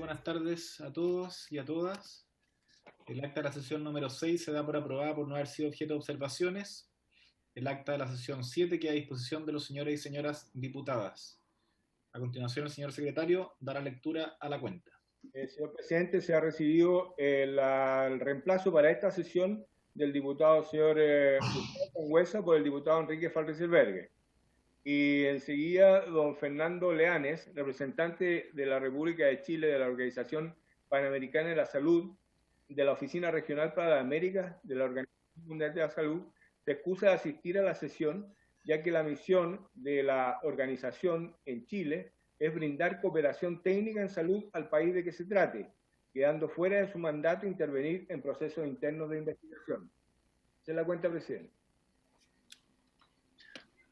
buenas tardes a todos y a todas. El acta de la sesión número 6 se da por aprobada por no haber sido objeto de observaciones. El acta de la sesión 7 queda a disposición de los señores y señoras diputadas. A continuación, el señor secretario dará lectura a la cuenta. Señor presidente, se ha recibido el reemplazo para esta sesión del diputado señor Gustavo Sangüesa por el diputado Enrique Falreselberghe. Y enseguida, don Fernando Leanes, representante de la República de Chile de la Organización Panamericana de la Salud, de la Oficina Regional para las Américas, de la Organización Mundial de la Salud, se excusa de asistir a la sesión, ya que la misión de la organización en Chile es brindar cooperación técnica en salud al país de que se trate, quedando fuera de su mandato intervenir en procesos internos de investigación. Se la cuenta, presidente.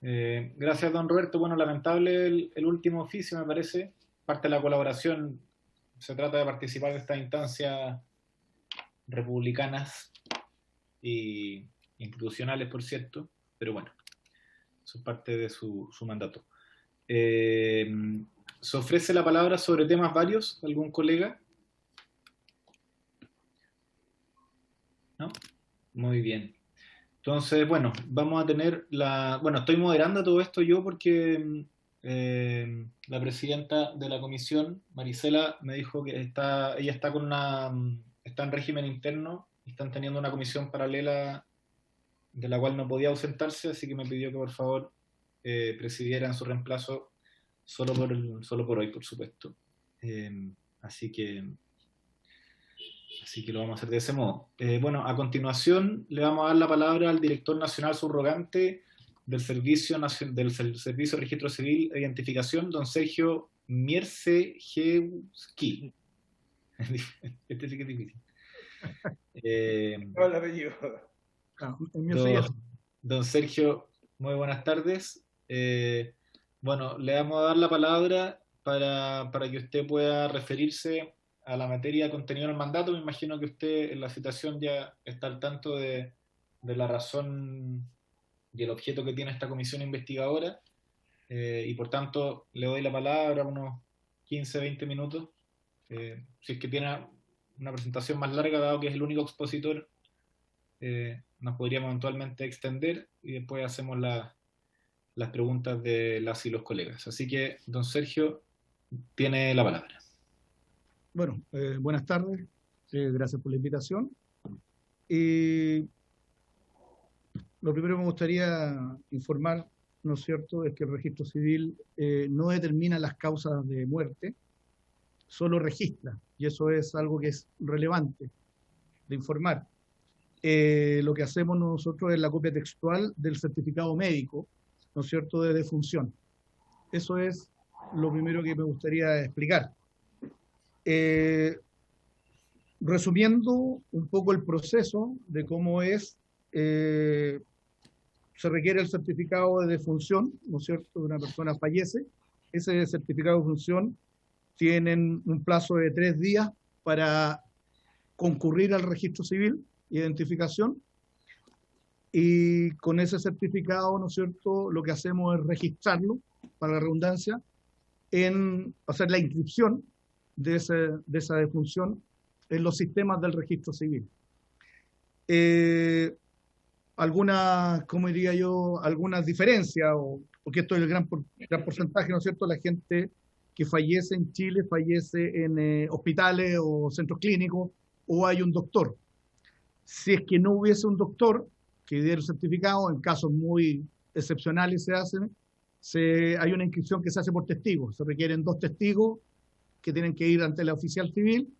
Gracias, don Roberto. Bueno, lamentable el último oficio, me parece. Parte de la colaboración, se trata de participar de estas instancias republicanas e institucionales, por cierto, pero bueno, eso es parte de su mandato. ¿Se ofrece la palabra sobre temas varios? ¿Algún colega? ¿No? Muy bien. Entonces, bueno, vamos a tener la... Bueno, estoy moderando todo esto yo porque la presidenta de la comisión, Marisela, me dijo que ella está con está en régimen interno y están teniendo una comisión paralela de la cual no podía ausentarse, así que me pidió que por favor presidiera en su reemplazo solo por hoy, por supuesto. Así que lo vamos a hacer de ese modo. Bueno, a continuación le vamos a dar la palabra al director nacional subrogante del Servicio de Registro Civil e Identificación, don Sergio Mierzejewski. Este sí que es difícil. Hola, apellido. Don Sergio, muy buenas tardes. Bueno, le vamos a dar la palabra para que usted pueda referirse a la materia contenida en el mandato. Me imagino que usted en la citación ya está al tanto de la razón y el objeto que tiene esta comisión investigadora, y por tanto le doy la palabra unos 15, 20 minutos. Si es que tiene una presentación más larga, dado que es el único expositor, nos podríamos eventualmente extender y después hacemos las preguntas de las y los colegas. Así que, don Sergio, tiene la palabra. Bueno, buenas tardes, gracias por la invitación. Lo primero que me gustaría informar, ¿no es cierto?, es que el registro civil no determina las causas de muerte, solo registra, y eso es algo que es relevante de informar. Lo que hacemos nosotros es la copia textual del certificado médico, ¿no es cierto?, de defunción. Eso es lo primero que me gustaría explicar. Resumiendo un poco el proceso de cómo es, se requiere el certificado de defunción, ¿no es cierto?, una persona fallece. Ese certificado de defunción tienen un plazo de 3 días para concurrir al registro civil, identificación, y con ese certificado, ¿no es cierto?, lo que hacemos es registrarlo, para la redundancia, hacer la inscripción de esa defunción en los sistemas del registro civil. Algunas, ¿cómo diría yo?, algunas diferencias, porque esto es el gran porcentaje, ¿no es cierto?, la gente que fallece en Chile fallece en hospitales o centros clínicos, o hay un doctor. Si es que no hubiese un doctor que diera el certificado, en casos muy excepcionales hay una inscripción que se hace por testigos. Se requieren 2 testigos que tienen que ir ante la oficial civil,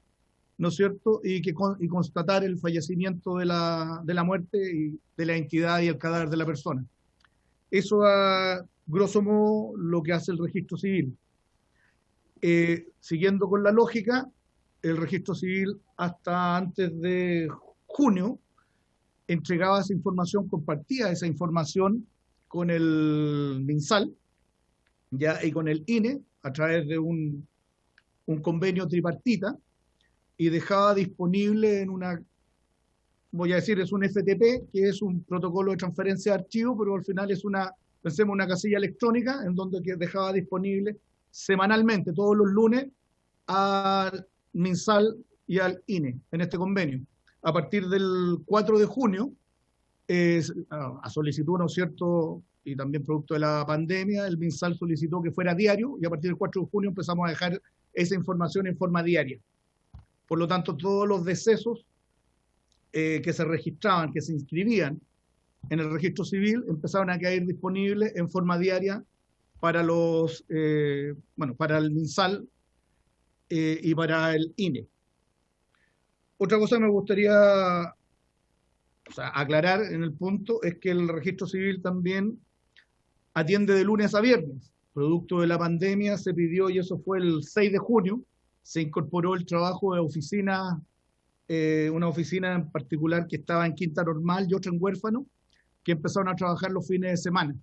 ¿no es cierto?, y constatar el fallecimiento de la muerte y de la entidad y el cadáver de la persona. Eso a grosso modo lo que hace el registro civil. Siguiendo con la lógica, el registro civil hasta antes de junio entregaba esa información, compartía esa información con el MinSal y con el INE a través de un convenio tripartita, y dejaba disponible en voy a decir, es un FTP, que es un protocolo de transferencia de archivos, pero al final es pensemos una casilla electrónica en donde dejaba disponible semanalmente, todos los lunes, a MinSal y al INE en este convenio. A partir del 4 de junio, a solicitud, ¿no es cierto?, y también producto de la pandemia, el MinSal solicitó que fuera diario y a partir del 4 de junio empezamos a dejar esa información en forma diaria. Por lo tanto, todos los decesos que se registraban, que se inscribían en el registro civil, empezaron a quedar disponibles en forma diaria para para el MinSal y para el INE. Otra cosa que me gustaría aclarar en el punto es que el registro civil también atiende de lunes a viernes. Producto de la pandemia se pidió, y eso fue el 6 de junio, se incorporó el trabajo de oficina, una oficina en particular que estaba en Quinta Normal y otra en Huérfano, que empezaron a trabajar los fines de semana.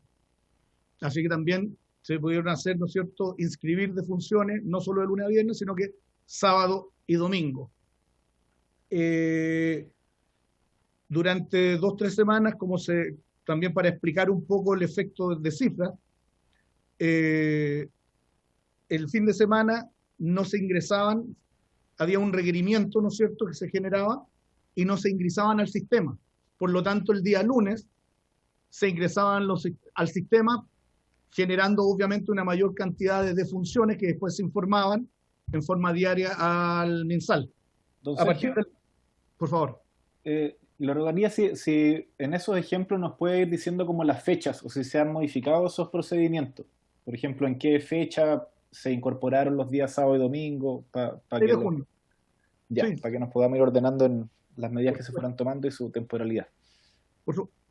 Así que también se pudieron hacer, ¿no es cierto?, inscribir defunciones, no solo de lunes a viernes, sino que sábado y domingo. Durante 2 o 3 semanas, también para explicar un poco el efecto de cifras, el fin de semana no se ingresaban, había un requerimiento, ¿no es cierto?, que se generaba y no se ingresaban al sistema. Por lo tanto, el día lunes se ingresaban al sistema, generando obviamente una mayor cantidad de defunciones que después se informaban en forma diaria al MinSal. Don Sergio, por favor. Le rogaría si en esos ejemplos nos puede ir diciendo como las fechas o si se han modificado esos procedimientos. Por ejemplo, ¿en qué fecha se incorporaron los días sábado y domingo? De junio. Ya, sí. Para que nos podamos ir ordenando en las medidas que se fueran tomando y su temporalidad.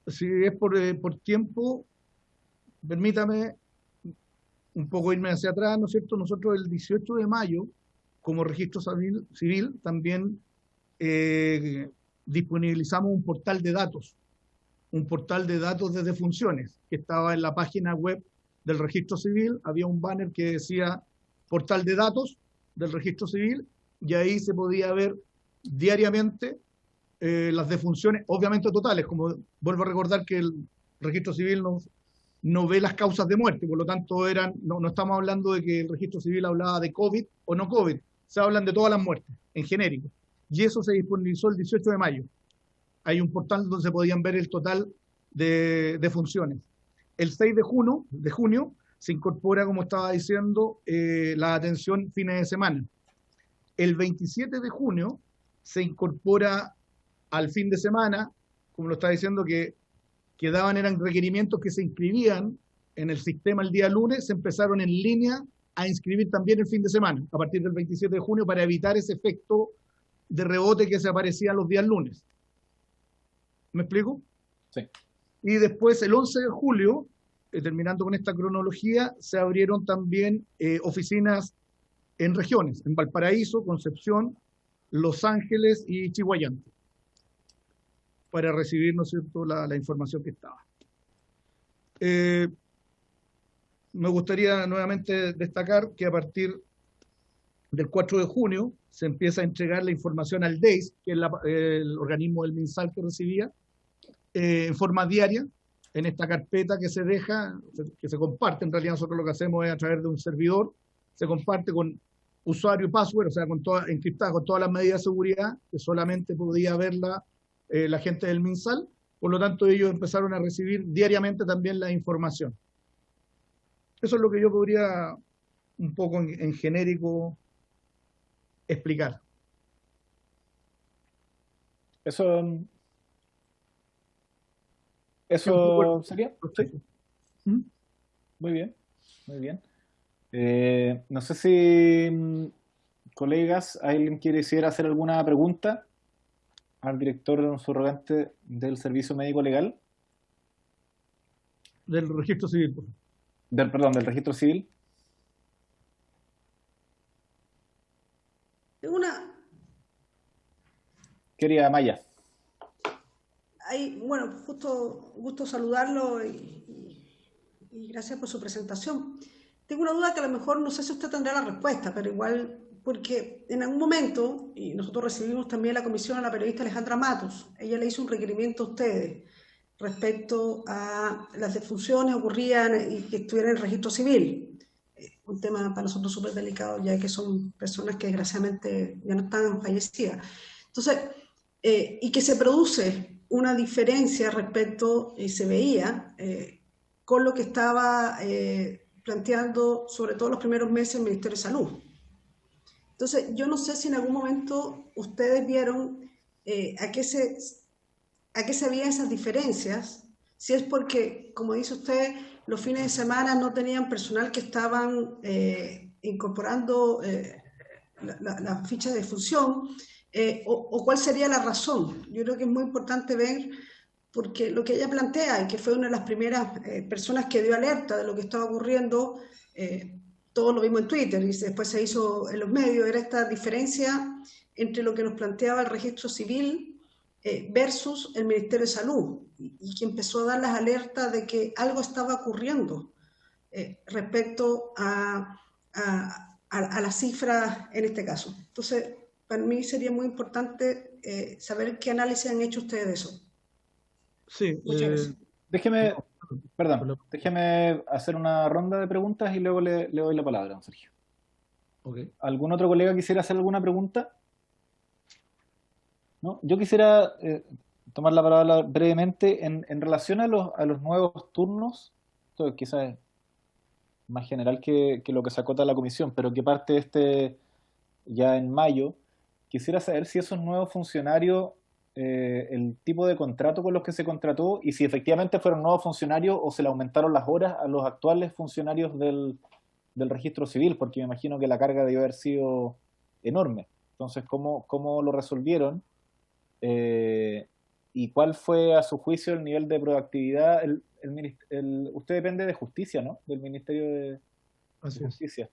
Si es por tiempo, permítame un poco irme hacia atrás, ¿no es cierto? Nosotros el 18 de mayo, como registro civil, también disponibilizamos un portal de datos de defunciones, que estaba en la página web del registro civil. Había un banner que decía portal de datos del registro civil, y ahí se podía ver diariamente las defunciones, obviamente totales, como vuelvo a recordar que el registro civil no ve las causas de muerte, por lo tanto no estamos hablando de que el registro civil hablaba de COVID o no COVID, se hablan de todas las muertes, en genérico. Y eso se disponibilizó el 18 de mayo. Hay un portal donde se podían ver el total de defunciones. El 6 de junio se incorpora, como estaba diciendo, la atención fines de semana. El 27 de junio se incorpora al fin de semana, como lo estaba diciendo, que eran requerimientos que se inscribían en el sistema el día lunes, se empezaron en línea a inscribir también el fin de semana, a partir del 27 de junio, para evitar ese efecto de rebote que se aparecía los días lunes. ¿Me explico? Sí. Y después, el 11 de julio, terminando con esta cronología, se abrieron también oficinas en regiones, en Valparaíso, Concepción, Los Ángeles y Chihuayante, para recibir, ¿no es cierto?, la información que estaba. Me gustaría nuevamente destacar que a partir del 4 de junio se empieza a entregar la información al DEIS, que es el organismo del MinSal que recibía, en forma diaria, en esta carpeta que se deja, que se comparte. En realidad nosotros lo que hacemos es a través de un servidor, se comparte con usuario y password, o sea, encriptada con todas las medidas de seguridad, que solamente podía verla la gente del MinSal. Por lo tanto, ellos empezaron a recibir diariamente también la información. Eso es lo que yo podría un poco en genérico explicar. Eso sería. ¿Mm? Muy bien, muy bien. No sé si, colegas, alguien quisiera hacer alguna pregunta al director subrogante del Servicio Médico Legal. Del registro civil. Perdón, del registro civil. Querida Maya. Bueno, justo gusto saludarlo y gracias por su presentación. Tengo una duda que a lo mejor no sé si usted tendrá la respuesta, pero igual, porque en algún momento, y nosotros recibimos también la comisión a la periodista Alejandra Matos, ella le hizo un requerimiento a ustedes respecto a las defunciones ocurrían y que estuvieran en el registro civil. un tema para nosotros súper delicado, ya que son personas que desgraciadamente ya no están fallecidas. Entonces, y que se produce una diferencia respecto, y se veía, con lo que estaba planteando, sobre todo los primeros meses, el Ministerio de Salud. Entonces, yo no sé si en algún momento ustedes vieron a qué se veían esas diferencias, si es porque, como dice usted, los fines de semana no tenían personal que estaban incorporando la ficha de función, o cuál sería la razón. Yo creo que es muy importante ver, porque lo que ella plantea, y que fue una de las primeras personas que dio alerta de lo que estaba ocurriendo, todos lo vimos en Twitter y después se hizo en los medios, era esta diferencia entre lo que nos planteaba el registro civil versus el Ministerio de Salud, y que empezó a dar las alertas de que algo estaba ocurriendo respecto a las cifras en este caso. Entonces, para mí sería muy importante saber qué análisis han hecho ustedes de eso. Sí, Muchas gracias. Déjeme hacer una ronda de preguntas y luego le doy la palabra, don Sergio. okay. ¿Algún otro colega quisiera hacer alguna pregunta? ¿No? Yo quisiera tomar la palabra brevemente en relación a los nuevos turnos. Esto quizás es más general que lo que se acota la comisión, pero que parte ya en mayo. Quisiera saber si esos nuevos funcionarios, el tipo de contrato con los que se contrató, y si efectivamente fueron nuevos funcionarios o se le aumentaron las horas a los actuales funcionarios del registro civil, porque me imagino que la carga debió haber sido enorme. Entonces, ¿cómo lo resolvieron? ¿Y cuál fue, a su juicio, el nivel de proactividad? Usted depende de Justicia, ¿no? Del Ministerio de Justicia.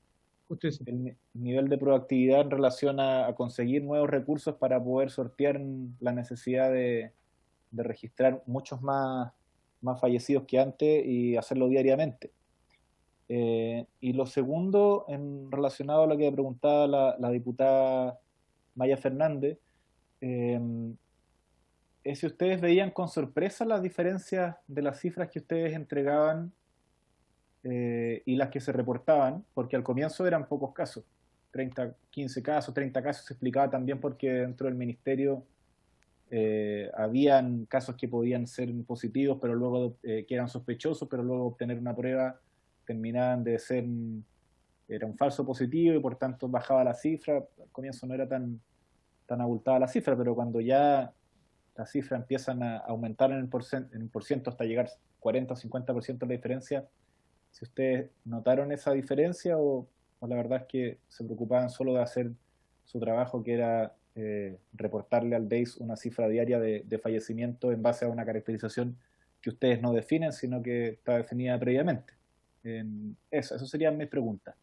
Justicia. El nivel de proactividad en relación a conseguir nuevos recursos para poder sortear la necesidad de registrar muchos más fallecidos que antes y hacerlo diariamente. Y lo segundo, relacionado a lo que preguntaba la diputada Maya Fernández, es si ustedes veían con sorpresa las diferencias de las cifras que ustedes entregaban y las que se reportaban, porque al comienzo eran pocos casos, 15 casos, 30 casos. Se explicaba también porque dentro del ministerio habían casos que podían ser positivos, pero luego que eran sospechosos, pero luego obtener una prueba terminaban de ser, era un falso positivo y por tanto bajaba la cifra. Al comienzo no era tan abultada la cifra, pero cuando ya las cifras empiezan a aumentar en el porciento hasta llegar 40 o 50% de la diferencia, si ustedes notaron esa diferencia o la verdad es que se preocupaban solo de hacer su trabajo, que era reportarle al DEIS una cifra diaria de fallecimiento en base a una caracterización que ustedes no definen, sino que está definida previamente. Eso serían mis preguntas.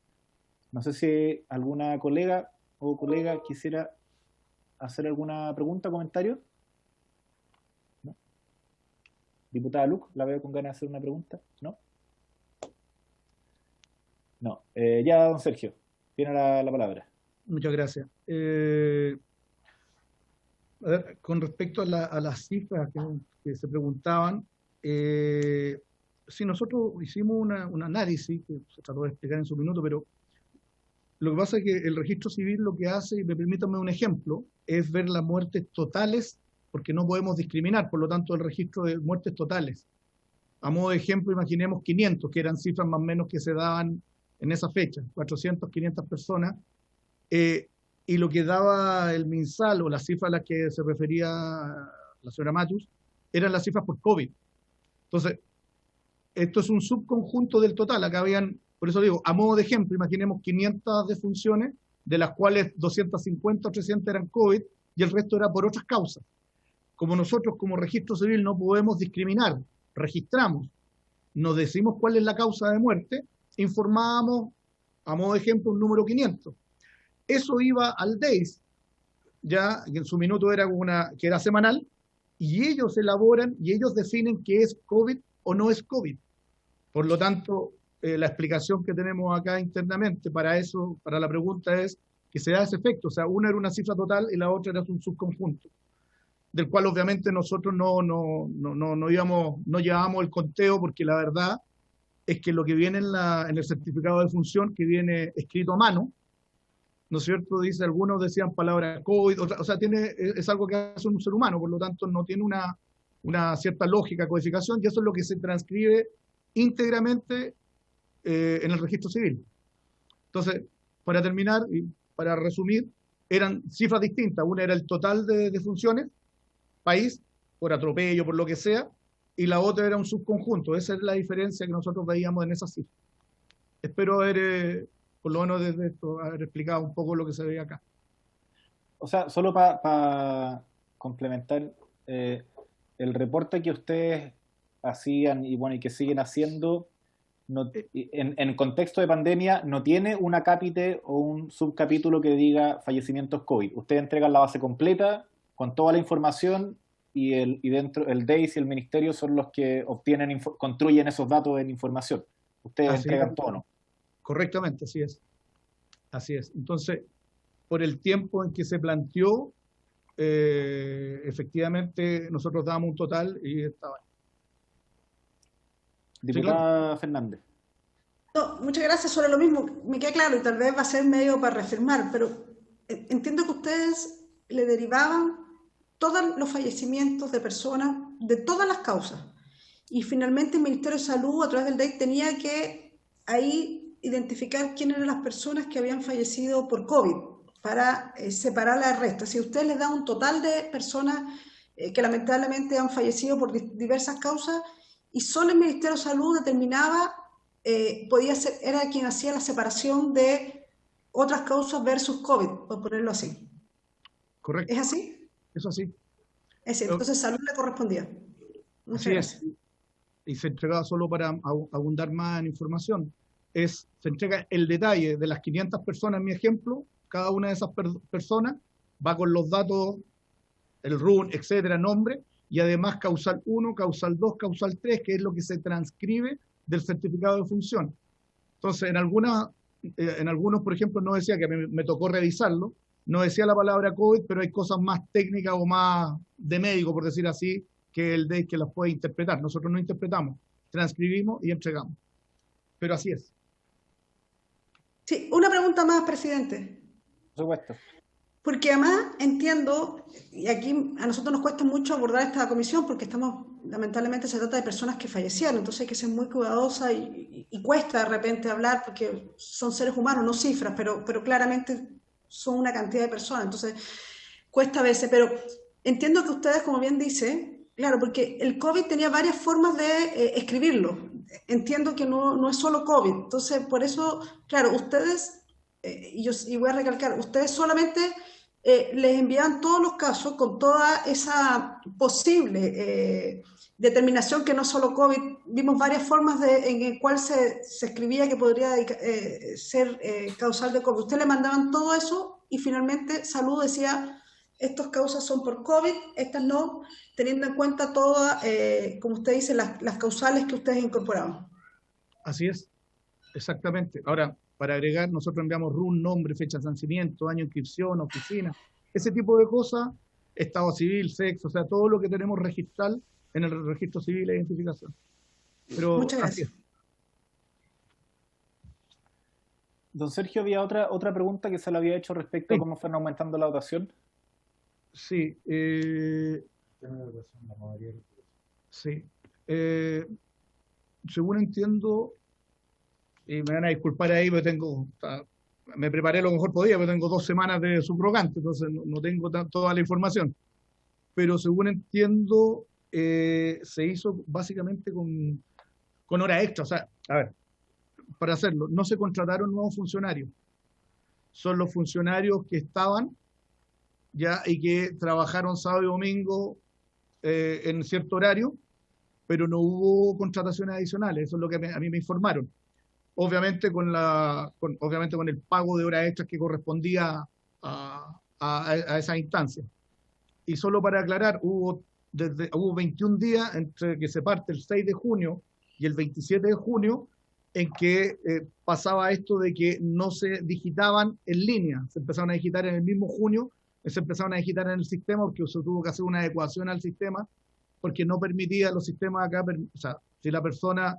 No sé si alguna colega o colega quisiera hacer alguna pregunta o comentario. ¿No? Diputada Luc, la veo con ganas de hacer una pregunta. ¿No? No. Ya, don Sergio, tiene la palabra. Muchas gracias. A ver, con respecto a las cifras que se preguntaban, sí, nosotros hicimos un análisis que se trató de explicar en su minuto, pero lo que pasa es que el registro civil lo que hace, y me permítanme un ejemplo, es ver las muertes totales, porque no podemos discriminar, por lo tanto el registro de muertes totales. A modo de ejemplo, imaginemos 500, que eran cifras más o menos que se daban en esa fecha, 400, 500 personas, y lo que daba el MinSal, o las cifras a las que se refería la señora Matus, eran las cifras por COVID. Entonces, esto es un subconjunto del total. Acá habían, por eso digo, a modo de ejemplo, imaginemos 500 defunciones, de las cuales 250 o 300 eran COVID, y el resto era por otras causas. Como nosotros, como registro civil, no podemos discriminar, registramos, nos decimos cuál es la causa de muerte, informábamos, a modo de ejemplo, un número 500. Eso iba al DEIS, ya que en su minuto era que era semanal, y ellos elaboran y ellos definen qué es COVID o no es COVID. Por lo tanto, la explicación que tenemos acá internamente para eso, para la pregunta, es que se da ese efecto. O sea, una era una cifra total y la otra era un subconjunto, del cual obviamente nosotros no llevábamos el conteo, porque la verdad, es que lo que viene en el certificado de función, que viene escrito a mano, ¿no es cierto? Dice, algunos decían palabra COVID, o sea, es algo que hace un ser humano, por lo tanto no tiene una cierta lógica, codificación, y eso es lo que se transcribe íntegramente en el registro civil. Entonces, para terminar y para resumir, eran cifras distintas. Una era el total de funciones, país, por atropello, por lo que sea, y la otra era un subconjunto. Esa es la diferencia que nosotros veíamos en esas cifras. Espero haber, por lo menos desde esto, haber explicado un poco lo que se ve acá. O sea, solo para complementar, el reporte que ustedes hacían y bueno, y que siguen haciendo, en contexto de pandemia, no tiene un acápite o un subcapítulo que diga fallecimientos COVID. Ustedes entregan la base completa con toda la información y dentro el DEIS y el Ministerio son los que construyen esos datos en información. Ustedes entregan todo, ¿no? Correctamente, así es. Así es. Entonces, por el tiempo en que se planteó, efectivamente nosotros dábamos un total y estaba. Diputada Sí, claro. Fernández. No, muchas gracias sobre lo mismo. Me queda claro y tal vez va a ser medio para reafirmar, pero entiendo que ustedes le derivaban todos los fallecimientos de personas de todas las causas. Y finalmente el Ministerio de Salud, a través del DEIC, tenía que ahí identificar quiénes eran las personas que habían fallecido por COVID para separarlas del resto. Si ustedes les dan un total de personas que lamentablemente han fallecido por diversas causas, y solo el Ministerio de Salud determinaba, podía ser, era quien hacía la separación de otras causas versus COVID, por ponerlo así. Correcto. ¿Es así? Eso sí. Es decir, entonces Salud le correspondía. Muchas gracias. Y se entregaba solo para abundar más en información. Se entrega el detalle de las 500 personas, en mi ejemplo, cada una de esas personas va con los datos, el RUN, etcétera, nombre, y además causal 1, causal 2, causal 3, que es lo que se transcribe del certificado de función. Entonces, en algunos, por ejemplo, no decía, que me tocó revisarlo, no decía la palabra COVID, pero hay cosas más técnicas o más de médico, por decir así, que el DEIC que las puede interpretar. Nosotros no interpretamos, transcribimos y entregamos. Pero así es. Sí, una pregunta más, presidente. Por supuesto. Porque además entiendo, y aquí a nosotros nos cuesta mucho abordar esta comisión porque lamentablemente se trata de personas que fallecieron, entonces hay que ser muy cuidadosa y cuesta de repente hablar porque son seres humanos, no cifras, pero claramente son una cantidad de personas, entonces cuesta a veces, pero entiendo que ustedes, como bien dice, claro, porque el COVID tenía varias formas de escribirlo, entiendo que no es solo COVID, entonces por eso, claro, ustedes, y voy a recalcar, ustedes solamente les envían todos los casos con toda esa posible determinación que no solo COVID, vimos varias formas en el cual se escribía que podría ser causal de COVID. Ustedes le mandaban todo eso y finalmente Salud decía, estas causas son por COVID, estas no, teniendo en cuenta todas, como usted dice, las causales que ustedes incorporaban. Así es, exactamente. Ahora, para agregar, nosotros enviamos RUN, nombre, fecha de nacimiento, año de inscripción, oficina, ese tipo de cosas, estado civil, sexo, o sea, todo lo que tenemos registral en el registro civil de identificación. Pero muchas gracias. Don Sergio, había otra pregunta que se le había hecho respecto a cómo fueron aumentando la dotación. Sí. Sí. Según entiendo, y me van a disculpar ahí, pero me preparé lo mejor podía, pero tengo 2 semanas de subrogante, entonces no tengo toda la información. Pero según entiendo, se hizo básicamente con hora extra. O sea, a ver, para hacerlo, no se contrataron nuevos funcionarios. Son los funcionarios que estaban ya y que trabajaron sábado y domingo en cierto horario, pero no hubo contrataciones adicionales. Eso es lo que a mí me informaron. Obviamente obviamente con el pago de horas extras que correspondía a esa instancia. Y solo para aclarar, hubo 21 días entre que se parte el 6 de junio y el 27 de junio en que pasaba esto de que no se digitaban en línea, se empezaron a digitar en el mismo junio, se empezaron a digitar en el sistema porque se tuvo que hacer una adecuación al sistema porque no permitía los sistemas acá, o sea, si la persona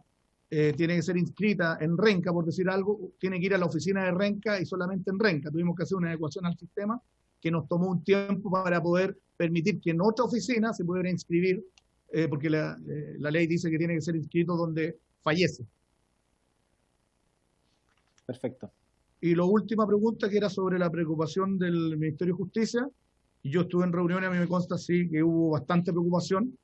tiene que ser inscrita en Renca, por decir algo, tiene que ir a la oficina de Renca y solamente en Renca. Tuvimos que hacer una adecuación al sistema que nos tomó un tiempo para poder permitir que en otra oficina se pudiera inscribir, porque la ley dice que tiene que ser inscrito donde fallece. Perfecto. Y la última pregunta, que era sobre la preocupación del Ministerio de Justicia, y yo estuve en reuniones, a mí me consta sí que hubo bastante preocupación.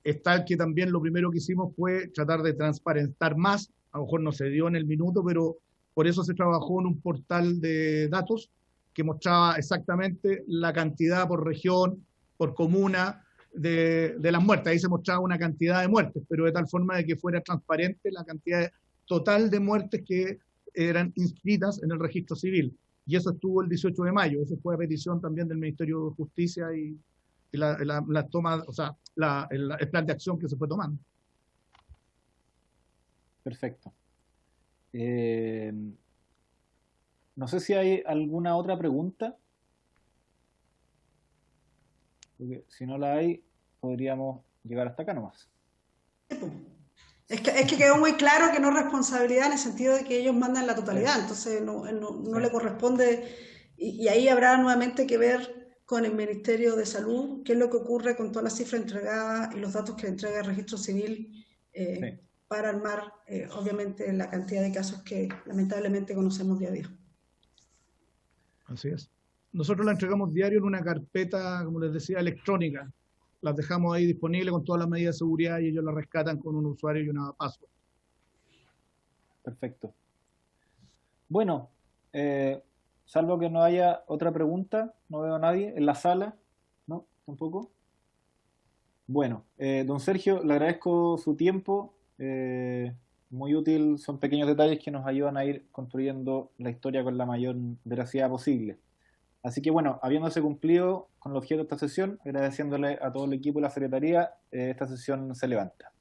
Está que también lo primero que hicimos fue tratar de transparentar más, a lo mejor no se dio en el minuto, pero por eso se trabajó en un portal de datos que mostraba exactamente la cantidad por región, por comuna, de las muertes. Ahí se mostraba una cantidad de muertes, pero de tal forma de que fuera transparente la cantidad total de muertes que eran inscritas en el registro civil. Y eso estuvo el 18 de mayo, eso fue a petición también del Ministerio de Justicia y la toma, o sea, el plan de acción que se fue tomando. Perfecto. No sé si hay alguna otra pregunta. Porque si no la hay, podríamos llegar hasta acá nomás. Es que quedó muy claro que no es responsabilidad en el sentido de que ellos mandan la totalidad, entonces no le corresponde, y ahí habrá nuevamente que ver con el Ministerio de Salud qué es lo que ocurre con todas las cifras entregadas y los datos que entrega el registro civil para armar, obviamente, la cantidad de casos que lamentablemente conocemos día a día. Así es. Nosotros la entregamos diario en una carpeta, como les decía, electrónica. Las dejamos ahí disponibles con todas las medidas de seguridad y ellos la rescatan con un usuario y una password. Perfecto. Bueno, salvo que no haya otra pregunta, no veo a nadie en la sala, ¿no? Tampoco. Bueno, don Sergio, le agradezco su tiempo, muy útil, son pequeños detalles que nos ayudan a ir construyendo la historia con la mayor veracidad posible. Así que bueno, habiéndose cumplido con el objeto de esta sesión, agradeciéndole a todo el equipo y la secretaría, esta sesión se levanta.